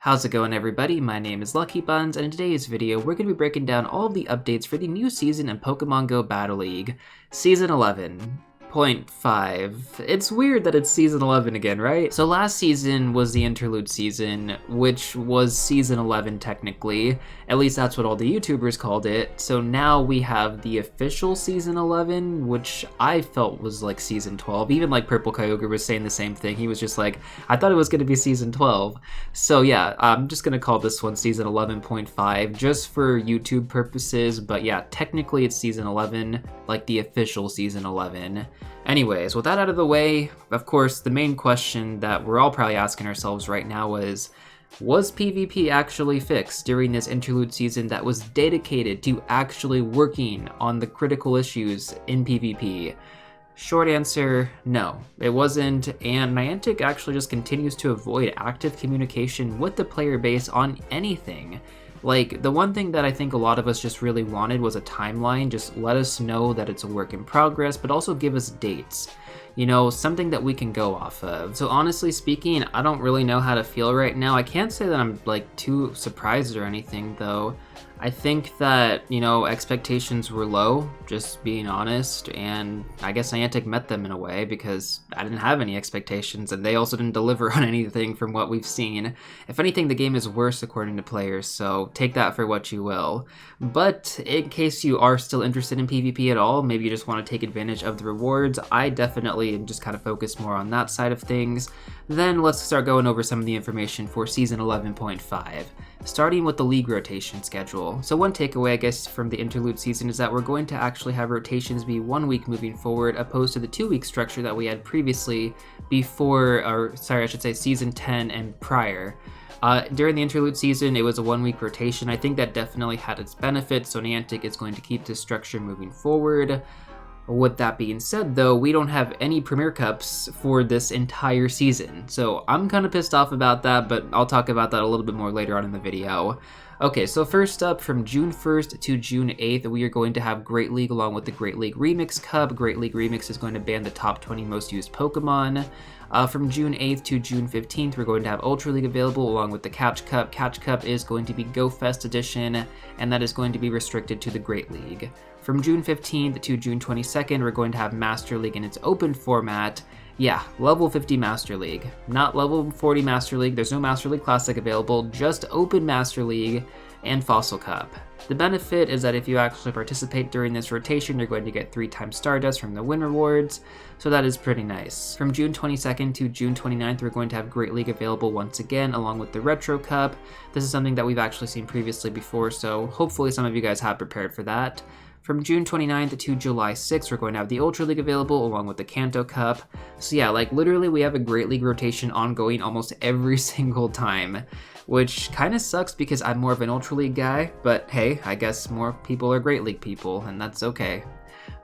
How's it going, everybody? My name is Lucky Buns, and in today's video we're going to be breaking down all of the updates for the new season in Pokémon GO Battle League, Season 11.5. It's weird that it's Season 11 again, right? So last season was the Interlude season, which was Season 11 technically. At least that's what all the YouTubers called it. So now we have the official Season 11, which I felt was like Season 12. Even like Purple Kyogre was saying the same thing. He was just like, I thought it was going to be Season 12. So yeah, I'm just going to call this one Season 11.5 just for YouTube purposes. But yeah, technically it's Season 11, like the official Season 11. Anyways, with that out of the way, of course, the main question that we're all probably asking ourselves right now is, was PvP actually fixed during this Interlude season that was dedicated to actually working on the critical issues in PvP? Short answer, no, it wasn't, and Niantic actually just continues to avoid active communication with the player base on anything. Like, the one thing that I think a lot of us just really wanted was a timeline. Just let us know that it's a work in progress, but also give us dates. You know, something that we can go off of. So honestly speaking, I don't really know how to feel right now. I can't say that I'm like too surprised or anything though. I think that, you know, expectations were low, just being honest, and I guess Niantic met them in a way because I didn't have any expectations and they also didn't deliver on anything from what we've seen. If anything, the game is worse according to players, so take that for what you will. But in case you are still interested in PvP at all, maybe you just want to take advantage of the rewards, I definitely am just kind of focused more on that side of things. Then let's start going over some of the information for Season 11.5. Starting with the league rotation schedule. So one takeaway, I guess, from the Interlude season is that we're going to actually have rotations be 1 week moving forward, opposed to the 2-week structure that we had previously before, or sorry, I should say Season 10 and prior. During the Interlude season, it was a 1 week rotation. I think that definitely had its benefits, so Niantic is going to keep this structure moving forward. With that being said, though, we don't have any Premier Cups for this entire season, so I'm kind of pissed off about that, but I'll talk about that a little bit more later on in the video. Okay, so first up, from June 1st to June 8th, we are going to have Great League along with the Great League Remix Cup. Great League Remix is going to ban the top 20 most used Pokemon. From June 8th to June 15th, we're going to have Ultra League available along with the Catch Cup. Catch Cup is going to be Go Fest edition, and that is going to be restricted to the Great League. From June 15th to June 22nd, we're going to have Master League in its open format. Yeah, level 50 Master League, not level 40 Master League. There's no Master League Classic available, just open Master League and Fossil Cup. The benefit is that if you actually participate during this rotation, you're going to get 3 times Stardust from the win rewards, so that is pretty nice. From June 22nd to June 29th, we're going to have Great League available once again, along with the Retro Cup. This is something that we've actually seen previously before, so hopefully some of you guys have prepared for that. From June 29th to July 6th, we're going to have the Ultra League available along with the Kanto Cup. So yeah, like literally we have a Great League rotation ongoing almost every single time, which kind of sucks because I'm more of an Ultra League guy, but hey, I guess more people are Great League people, and that's okay.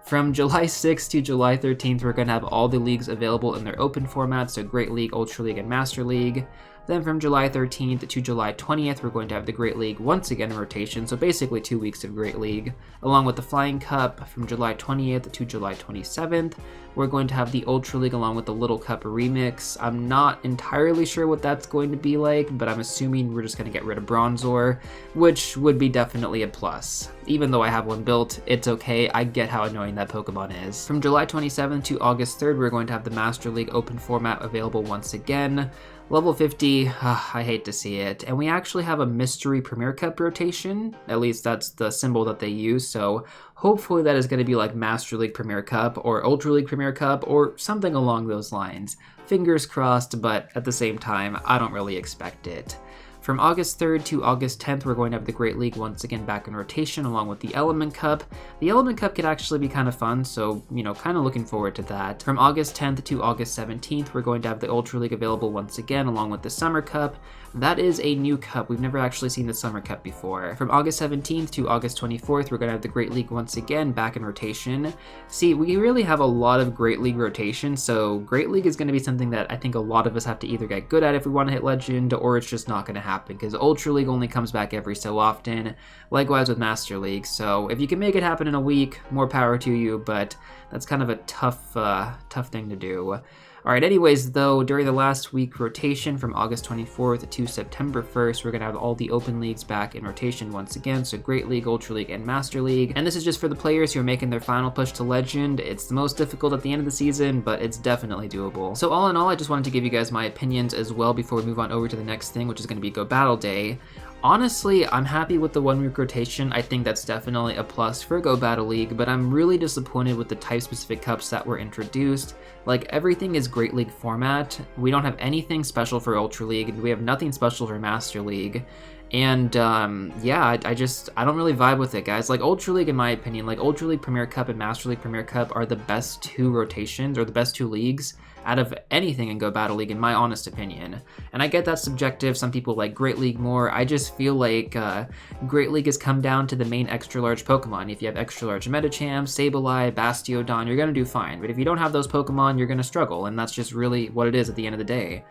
From July 6th to July 13th, we're going to have all the leagues available in their open formats, so Great League, Ultra League, and Master League. Then from July 13th to July 20th, we're going to have the Great League once again in rotation, so basically 2 weeks of Great League, along with the Flying Cup. From July 20th to July 27th, we're going to have the Ultra League along with the Little Cup Remix. I'm not entirely sure what that's going to be like, but I'm assuming we're just going to get rid of Bronzor, which would be definitely a plus. Even though I have one built, it's okay, I get how annoying that Pokemon is. From July 27th to August 3rd, we're going to have the Master League open format available once again. Level 50, I hate to see it. And we actually have a Mystery Premier Cup rotation. At least that's the symbol that they use. So hopefully that is going to be like Master League Premier Cup or Ultra League Premier Cup or something along those lines. Fingers crossed, but at the same time, I don't really expect it. From August 3rd to August 10th, we're going to have the Great League once again back in rotation along with the Element Cup. The Element Cup could actually be kind of fun, so, you know, kind of looking forward to that. From August 10th to August 17th, we're going to have the Ultra League available once again along with the Summer Cup. That is a new cup. We've never actually seen the Summer Cup before. From August 17th to August 24th, we're going to have the Great League once again back in rotation. See, we really have a lot of Great League rotation, so Great League is going to be something that I think a lot of us have to either get good at if we want to hit Legend, or it's just not going to happen, because Ultra League only comes back every so often. Likewise with Master League, so if you can make it happen in a week, more power to you, but that's kind of a tough thing to do. Alright, anyways though, during the last week rotation from August 24th to September 1st, we're going to have all the open leagues back in rotation once again, so Great League, Ultra League, and Master League. And this is just for the players who are making their final push to Legend. It's the most difficult at the end of the season, but it's definitely doable. So all in all, I just wanted to give you guys my opinions as well before we move on over to the next thing, which is going to be Go Battle Day. Honestly, I'm happy with the 1 week rotation. I think that's definitely a plus for Go Battle League, but I'm really disappointed with the type-specific cups that were introduced. Like, everything is Great League format. We don't have anything special for Ultra League, and we have nothing special for Master League. And yeah, I don't really vibe with it, guys. Like, Ultra League, in my opinion, like Ultra League Premier Cup and Master League Premier Cup are the best 2 rotations, or the best 2 leagues out of anything in Go Battle League, in my honest opinion. And I get that's subjective. Some people like Great League more. I just feel like Great League has come down to the main extra large Pokemon. If you have extra large Medicham, Sableye, Bastiodon, you're gonna do fine. But if you don't have those Pokemon, you're gonna struggle, and that's just really what it is at the end of the day.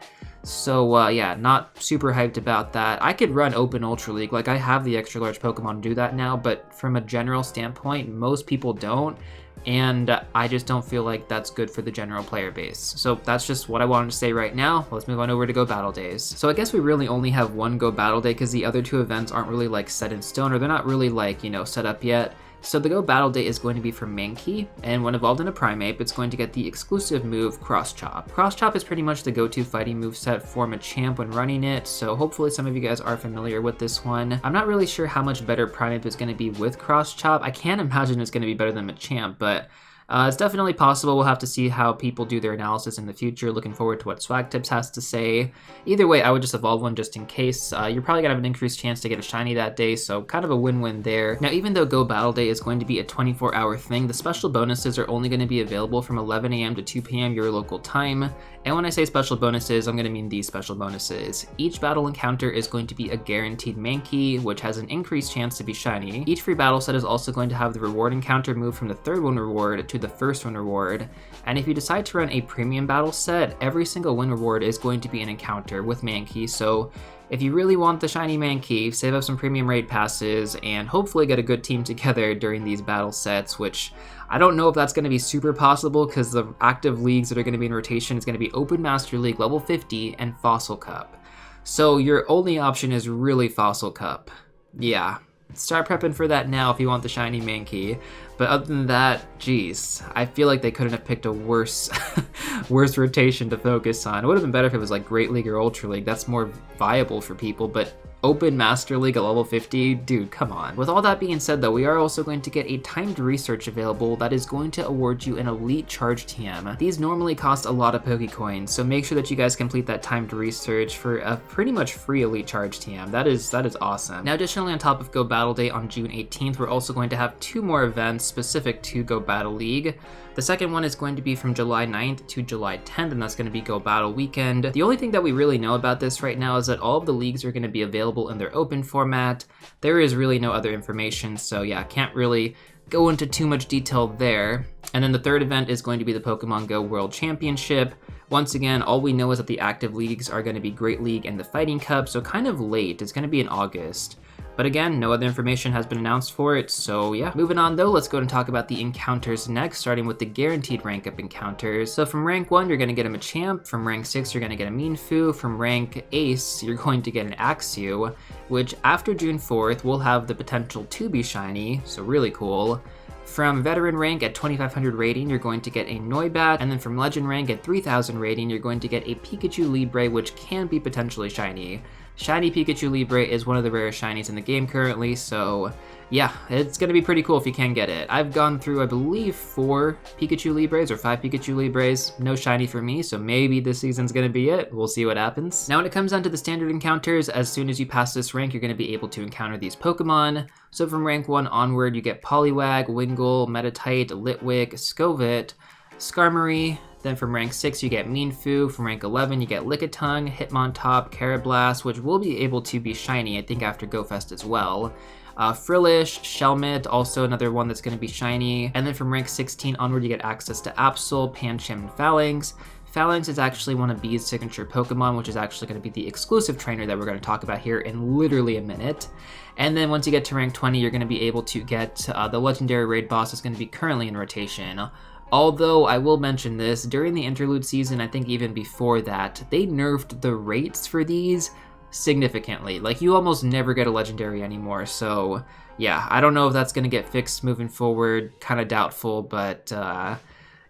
So yeah, not super hyped about that. I could run Open Ultra League, like I have the extra large Pokemon to do that now, but from a general standpoint, most people don't, and I just don't feel like that's good for the general player base. So that's just what I wanted to say right now. Let's move on over to Go Battle Days. So I guess we really only have 1 Go Battle Day because the other 2 events aren't really like set in stone, or they're not really like, you know, set up yet. So the Go Battle Day is going to be for Mankey, and when evolved in a Primeape, it's going to get the exclusive move Cross Chop. Cross Chop is pretty much the go-to fighting moveset for Machamp when running it, so hopefully some of you guys are familiar with this one. I'm not really sure how much better Primeape is going to be with Cross Chop. I can't imagine it's going to be better than Machamp, but it's definitely possible. We'll have to see how people do their analysis in the future. Looking forward to what Swag Tips has to say. Either way, I would just evolve one just in case. You're probably gonna have an increased chance to get a shiny that day, so kind of a win-win there. Now, even though Go Battle Day is going to be a 24-hour thing, the special bonuses are only going to be available from 11 a.m. to 2 p.m. your local time. And when I say special bonuses, I'm going to mean these special bonuses. Each battle encounter is going to be a guaranteed Mankey, which has an increased chance to be shiny. Each free battle set is also going to have the reward encounter move from the 3rd win reward to the 1st win reward. And if you decide to run a premium battle set, every single win reward is going to be an encounter with Mankey. So if you really want the shiny Mankey, save up some premium raid passes and hopefully get a good team together during these battle sets, which I don't know if that's going to be super possible because the active leagues that are going to be in rotation is going to be Open Master League level 50 and Fossil Cup. So your only option is really Fossil Cup. Yeah, start prepping for that now if you want the shiny Mankey. But other than that, geez, I feel like they couldn't have picked a worse worse rotation to focus on. It would have been better if it was like Great League or Ultra League. That's more viable for people, but Open Master League at level 50? Dude, come on. With all that being said though, we are also going to get a timed research available that is going to award you an Elite Charge TM. These normally cost a lot of Pokecoins, so make sure that you guys complete that timed research for a pretty much free Elite Charge TM. That is awesome. Now additionally, on top of Go Battle Day on June 18th, we're also going to have 2 more events specific to Go Battle League. The second one is going to be from July 9th to July 10th, and that's going to be Go Battle Weekend. The only thing that we really know about this right now is that all of the leagues are going to be available in their open format. There is really no other information, so yeah, can't really go into too much detail there. And then the third event is going to be the Pokemon GO World Championship. Once again, all we know is that the active leagues are going to be Great League and the Fighting Cup, so kind of late. It's going to be in August. But again, no other information has been announced for it, so yeah. Moving on though, let's go and talk about the encounters next, starting with the guaranteed rank up encounters. So from rank 1, you're going to get a Machamp, from rank 6, you're going to get a Mienfoo, from rank Ace, you're going to get an Axew, which after June 4th will have the potential to be shiny, so really cool. From Veteran rank at 2500 rating, you're going to get a Noibat, and then from Legend rank at 3000 rating, you're going to get a Pikachu Libre, which can be potentially shiny. Shiny Pikachu Libre is one of the rarest shinies in the game currently, so yeah, it's going to be pretty cool if you can get it. I've gone through, I believe, 4 Pikachu Libres or 5 Pikachu Libres. No shiny for me, so maybe this season's going to be it. We'll see what happens. Now when it comes down to the standard encounters, as soon as you pass this rank, you're going to be able to encounter these Pokemon. So from rank 1 onward, you get Poliwag, Wingull, Meditite, Litwick, Skovit, Skarmory. Then from rank 6, you get Mienfoo. From rank 11, you get Lickitung, Hitmontop, Carablast, which will be able to be shiny, I think, after GoFest as well. Frillish, Shelmet, also another one that's going to be shiny. And then from rank 16 onward, you get access to Absol, Pancham, and Phalanx. Phalanx is actually one of B's signature Pokemon, which is actually going to be the exclusive trainer that we're going to talk about here in literally a minute. And then once you get to rank 20, you're going to be able to get the legendary raid boss that's going to be currently in rotation, Although I will mention this, during the interlude season, I think even before that, they nerfed the rates for these significantly. Like, you almost never get a legendary anymore, so yeah, I don't know if that's gonna get fixed moving forward, kind of doubtful, but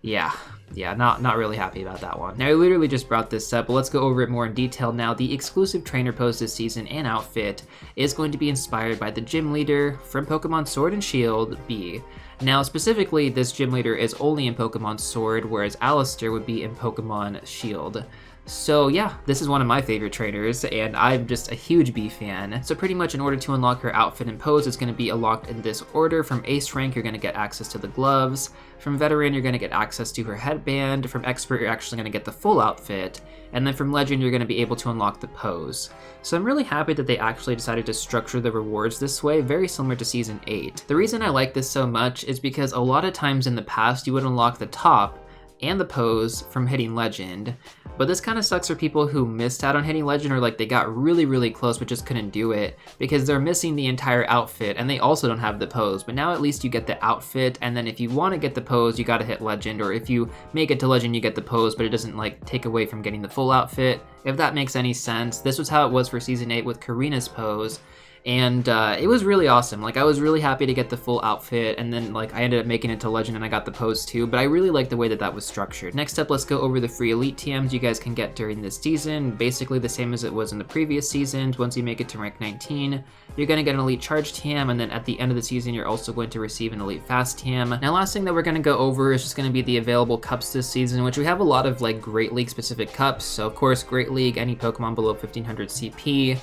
yeah, not really happy about that one. Now, I literally just brought this up, but let's go over it more in detail now. The exclusive trainer pose this season and outfit is going to be inspired by the gym leader from Pokemon Sword and Shield, B. Now, specifically, this gym leader is only in Pokemon Sword, whereas Alistair would be in Pokemon Shield. So yeah, this is one of my favorite trainers, and I'm just a huge B fan. So pretty much in order to unlock her outfit and pose, it's going to be unlocked in this order. From Ace rank, you're going to get access to the gloves. From Veteran, you're going to get access to her headband. From Expert, you're actually going to get the full outfit. And then from Legend, you're going to be able to unlock the pose. So I'm really happy that they actually decided to structure the rewards this way, very similar to Season 8. The reason I like this so much is because a lot of times in the past, you would unlock the top and the pose from hitting Legend, but this kind of sucks for people who missed out on hitting Legend, or like they got really close but just couldn't do it because they're missing the entire outfit and they also don't have the pose. But now at least you get the outfit, and then if you want to get the pose, you got to hit Legend, or if you make it to Legend, you get the pose, but it doesn't like take away from getting the full outfit, if that makes any sense. This was how it was for Season 8 with Karina's pose. And it was really awesome. Like, I was really happy to get the full outfit, and then like I ended up making it to Legend and I got the pose too, but I really like the way that that was structured. Next up, let's go over the free Elite TMs you guys can get during this season. Basically the same as it was in the previous seasons. Once you make it to rank 19, you're going to get an Elite Charge TM, and then at the end of the season, you're also going to receive an Elite Fast TM. Now, last thing that we're going to go over is just going to be the available cups this season, which we have a lot of like Great League specific cups. So of course, Great League, any Pokemon below 1500 CP.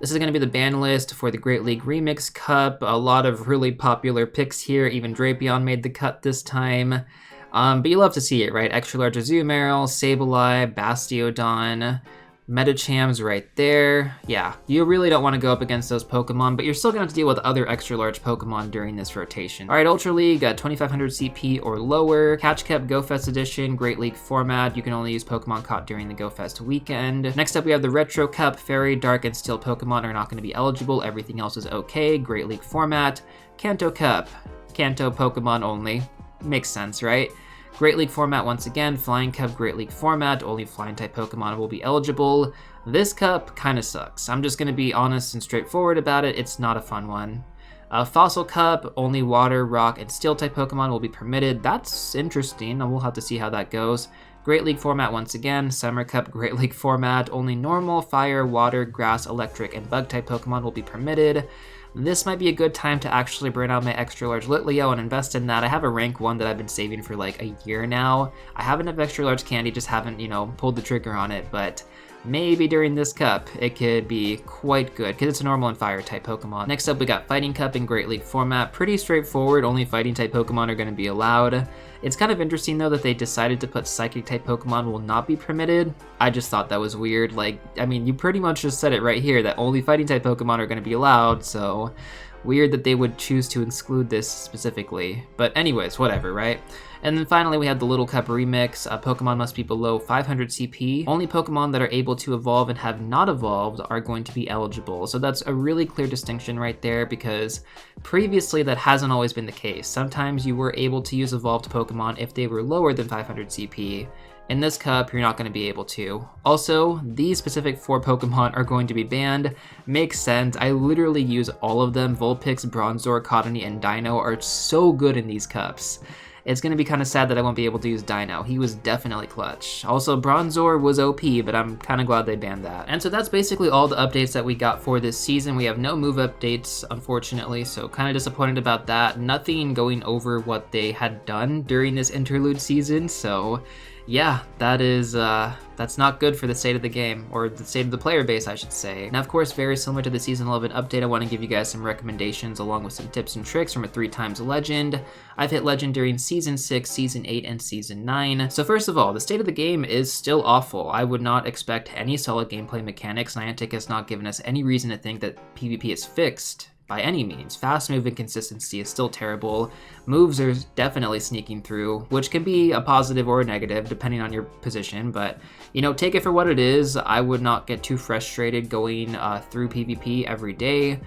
This is going to be the ban list for the Great League Remix Cup. A lot of really popular picks here. Even Drapion made the cut this time. But you love to see it, right? Extra Large Azumarill, Sableye, Bastiodon, Metacham's right there. Yeah, you really don't want to go up against those Pokemon, but you're still going to have to deal with other extra large Pokemon during this rotation. All right, Ultra League, 2500 CP or lower. Catch Kept Go Fest Edition, Great League format. You can only use Pokemon caught during the Go Fest weekend. Next up, we have the Retro Cup. Fairy, Dark, and Steel Pokemon are not going to be eligible. Everything else is okay. Great League format. Kanto Cup. Kanto Pokemon only. Makes sense, right? Great League format once again, Flying Cup Great League format, only flying type Pokemon will be eligible. This cup kind of sucks. I'm just going to be honest and straightforward about it, it's not a fun one. Fossil Cup, only water, rock, and steel type Pokemon will be permitted. That's interesting, and we'll have to see how that goes. Great League format once again, Summer Cup Great League format, only normal, fire, water, grass, electric, and bug type Pokemon will be permitted. This might be a good time to actually burn out my extra large Litleo and invest in that. I have a rank 1 that I've been saving for like a year now. I have enough extra large candy, just haven't, pulled the trigger on it, but maybe during this cup, it could be quite good, because it's a normal and fire type Pokemon. Next up, we got Fighting Cup in Great League format. Pretty straightforward, only fighting type Pokemon are going to be allowed. It's kind of interesting though that they decided to put Psychic type Pokemon will not be permitted. I just thought that was weird. Like, I mean, you pretty much just said it right here that only fighting type Pokemon are going to be allowed, so weird that they would choose to exclude this specifically. But anyways, whatever, right? And then finally, we have the Little Cup Remix. Pokemon must be below 500 CP. Only Pokemon that are able to evolve and have not evolved are going to be eligible. So that's a really clear distinction right there, because previously that hasn't always been the case. Sometimes you were able to use evolved Pokemon if they were lower than 500 CP. In this cup, you're not going to be able to. Also, these specific 4 Pokemon are going to be banned. Makes sense. I literally use all of them. Vulpix, Bronzor, Cottonee, and Dino are so good in these cups. It's going to be kind of sad that I won't be able to use Dino. He was definitely clutch. Also, Bronzor was OP, but I'm kind of glad they banned that. And so that's basically all the updates that we got for this season. We have no move updates, unfortunately, so kind of disappointed about that. Nothing going over what they had done during this interlude season, so yeah, that's not good for the state of the game, or the state of the player base, I should say. Now, of course, very similar to the Season 11 update, I want to give you guys some recommendations along with some tips and tricks from a 3x Legend. I've hit Legend during Season 6, Season 8, and Season 9. So first of all, the state of the game is still awful. I would not expect any solid gameplay mechanics. Niantic has not given us any reason to think that PvP is fixed. by any means. Fast move and consistency is still terrible. Moves are definitely sneaking through, which can be a positive or a negative depending on your position, but take it for what it is. I would not get too frustrated going through PvP every day.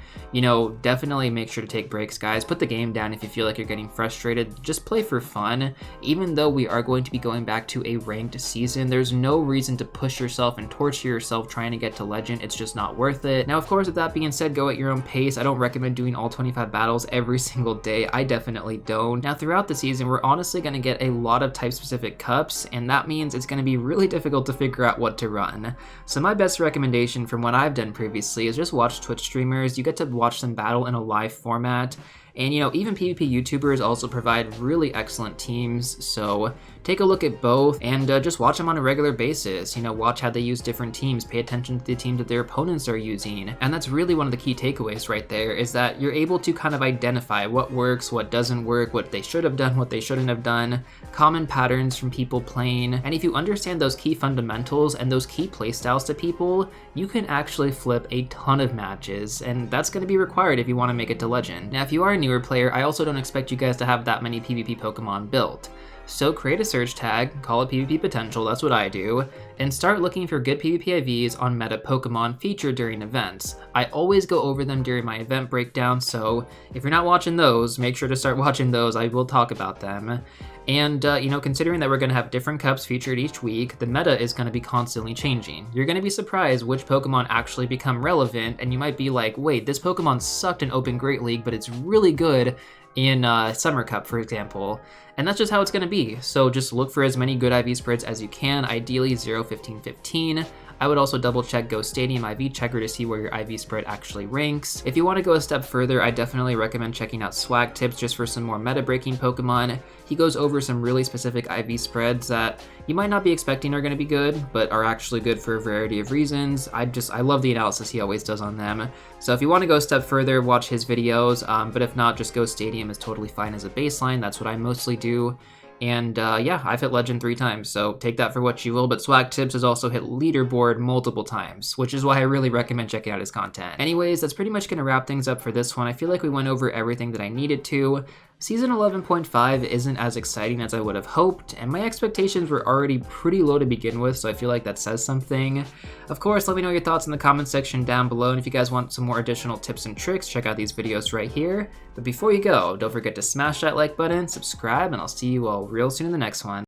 Definitely make sure to take breaks, guys. Put the game down if you feel like you're getting frustrated. Just play for fun. Even though we are going to be going back to a ranked season, there's no reason to push yourself and torture yourself trying to get to Legend. It's just not worth it. Now, of course, with that being said, go at your own pace. I don't recommend doing all 25 battles every single day. I definitely don't. Now, throughout the season, we're honestly going to get a lot of type-specific cups, and that means it's going to be really difficult to figure out what to run. So my best recommendation from what I've done previously is just watch Twitch streamers. You get to watch them battle in a live format. And even PvP YouTubers also provide really excellent teams, so take a look at both and just watch them on a regular basis. Watch how they use different teams, pay attention to the teams that their opponents are using. And that's really one of the key takeaways right there, is that you're able to kind of identify what works, what doesn't work, what they should have done, what they shouldn't have done, common patterns from people playing. And if you understand those key fundamentals and those key playstyles to people, you can actually flip a ton of matches, and that's going to be required if you want to make it to Legend. Now, if you are a newer player, I also don't expect you guys to have that many PvP Pokemon built. So create a search tag, call it PvP Potential, that's what I do, and start looking for good PvP IVs on meta Pokemon featured during events. I always go over them during my event breakdown, so if you're not watching those, make sure to start watching those. I will talk about them. And, considering that we're going to have different cups featured each week, the meta is going to be constantly changing. You're going to be surprised which Pokemon actually become relevant, and you might be like, wait, this Pokemon sucked in Open Great League, but it's really good in Summer Cup, for example. And that's just how it's going to be. So just look for as many good IV spreads as you can, ideally 0, 15, 15. I would also double check Go Stadium IV Checker to see where your IV spread actually ranks. If you want to go a step further, I definitely recommend checking out Swag Tips just for some more meta breaking Pokemon. He goes over some really specific IV spreads that you might not be expecting are going to be good, but are actually good for a variety of reasons. I love the analysis he always does on them. So if you want to go a step further, watch his videos, but if not, just Go Stadium is totally fine as a baseline. That's what I mostly do. And yeah, I've hit Legend 3 times, so take that for what you will, but Swag Tips has also hit Leaderboard multiple times, which is why I really recommend checking out his content. Anyways, that's pretty much going to wrap things up for this one. I feel like we went over everything that I needed to. Season 11.5 isn't as exciting as I would have hoped, and my expectations were already pretty low to begin with, so I feel like that says something. Of course, let me know your thoughts in the comment section down below, and if you guys want some more additional tips and tricks, check out these videos right here. But before you go, don't forget to smash that like button, subscribe, and I'll see you all real soon in the next one.